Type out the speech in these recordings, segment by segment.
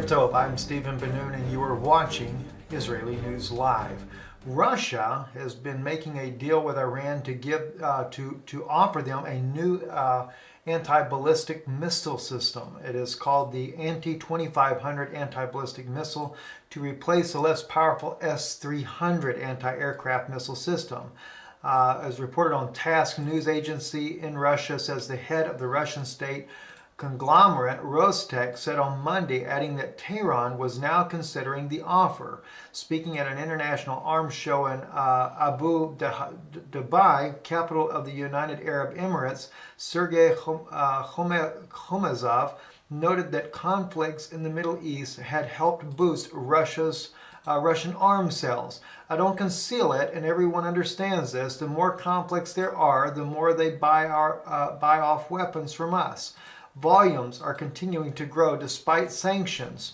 Tov, I'm Stephen Ben-Nun and you are watching Israeli News Live. Russia has been making a deal with Iran to offer them a new anti-ballistic missile system. It is called the Anti-2500 anti-ballistic missile to replace the less powerful S-300 anti-aircraft missile system. As reported on TASS news agency in Russia, says the head of the Russian state conglomerate Rostec said on Monday, adding that Tehran was now considering the offer. Speaking at an international arms show in Abu Dhabi, capital of the United Arab Emirates, Sergei Khomezov noted that conflicts in the Middle East had helped boost Russian arms sales. I don't conceal it, and everyone understands this. The more conflicts there are, the more they buy off weapons from us. Volumes are continuing to grow despite sanctions.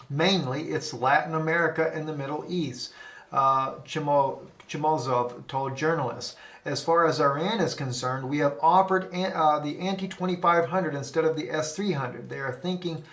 Mainly, it's Latin America and the Middle East, Chemozov told journalists. As far as Iran is concerned, we have offered the Anti-2500 instead of the S-300. They are thinking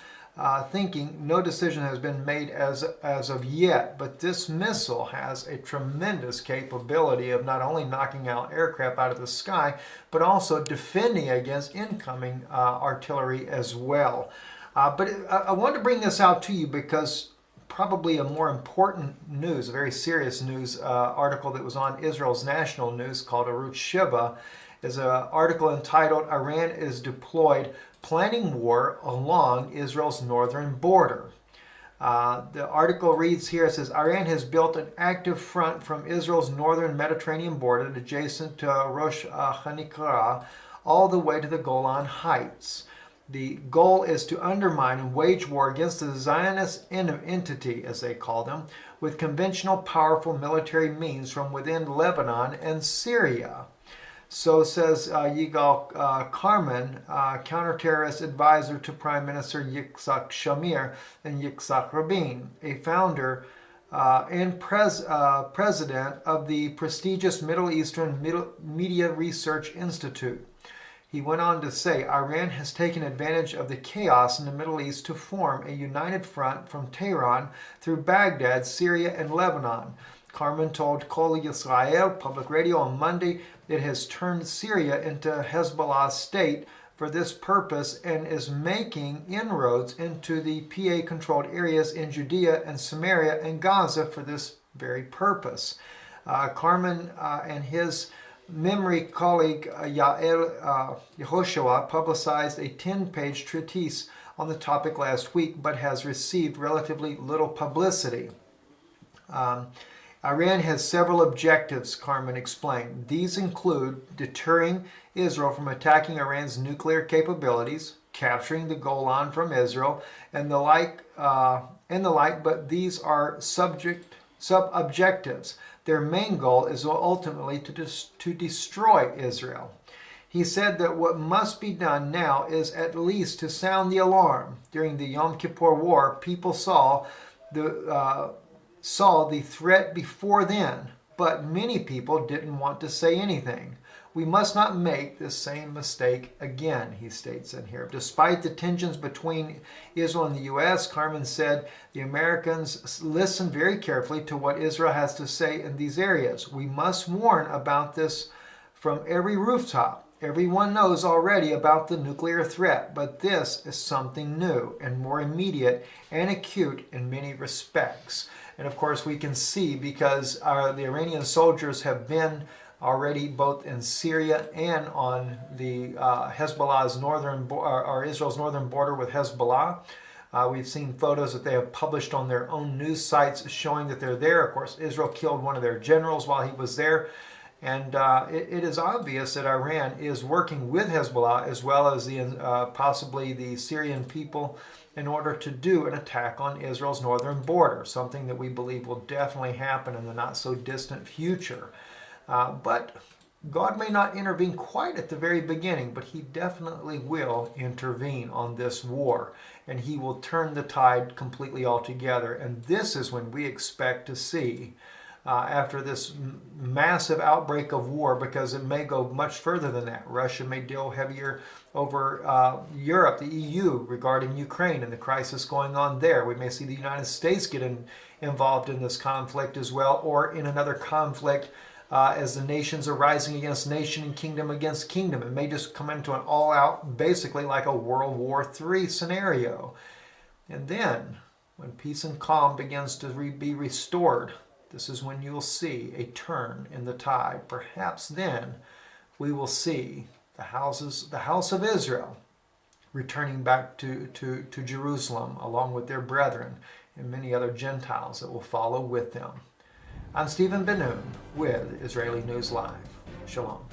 no decision has been made as of yet, but this missile has a tremendous capability of not only knocking out aircraft out of the sky, but also defending against incoming artillery as well. But I want to bring this out to you because probably a more important news, a very serious news article that was on Israel's national news called Arutz Sheva is an article entitled "Iran is deployed planning war along Israel's northern border." The article reads here, it says, Iran has built an active front from Israel's northern Mediterranean border adjacent to Rosh Hanikra all the way to the Golan Heights. The goal is to undermine and wage war against the Zionist entity, as they call them, with conventional powerful military means from within Lebanon and Syria. So says Yigal Karman, counterterrorist advisor to Prime Minister Yitzhak Shamir and Yitzhak Rabin, a founder and president of the prestigious Middle Eastern Media Research Institute. He went on to say, Iran has taken advantage of the chaos in the Middle East to form a united front from Tehran through Baghdad, Syria, and Lebanon. Carmen told Kol Yisrael public radio on Monday it has turned Syria into Hezbollah's state for this purpose and is making inroads into the PA-controlled areas in Judea and Samaria and Gaza for this very purpose. Carmen and his memory colleague Yael Yehoshua publicized a 10-page treatise on the topic last week, but has received relatively little publicity. Iran has several objectives, Carmen explained. These include deterring Israel from attacking Iran's nuclear capabilities, capturing the Golan from Israel, and the like. But these are sub-objectives. Their main goal is ultimately to destroy Israel. He said that what must be done now is at least to sound the alarm. During the Yom Kippur War, people saw the threat before then, but many people didn't want to say anything. We must not make the same mistake again, he states in here. Despite the tensions between Israel and the U.S., Carmen said the Americans listen very carefully to what Israel has to say in these areas. We must warn about this from every rooftop. Everyone knows already about the nuclear threat, but this is something new and more immediate and acute in many respects. And of course, we can see because the Iranian soldiers have been already both in Syria and on the Hezbollah's Israel's northern border with Hezbollah. We've seen photos that they have published on their own news sites showing that they're there. Of course, Israel killed one of their generals while he was there. And it is obvious that Iran is working with Hezbollah as well as possibly the Syrian people in order to do an attack on Israel's northern border, something that we believe will definitely happen in the not-so-distant future. But God may not intervene quite at the very beginning, but he definitely will intervene on this war, and he will turn the tide completely altogether. And this is when we expect to see after this massive outbreak of war, because it may go much further than that. Russia may deal heavier over Europe, the EU, regarding Ukraine and the crisis going on there. We may see the United States get involved in this conflict as well, or in another conflict as the nations are rising against nation and kingdom against kingdom. It may just come into an all-out, basically like a World War III scenario. And then, when peace and calm begins to be restored, this is when you'll see a turn in the tide. Perhaps then we will see the house of Israel returning back to Jerusalem along with their brethren and many other Gentiles that will follow with them. I'm Stephen Ben-Nun with Israeli News Live. Shalom.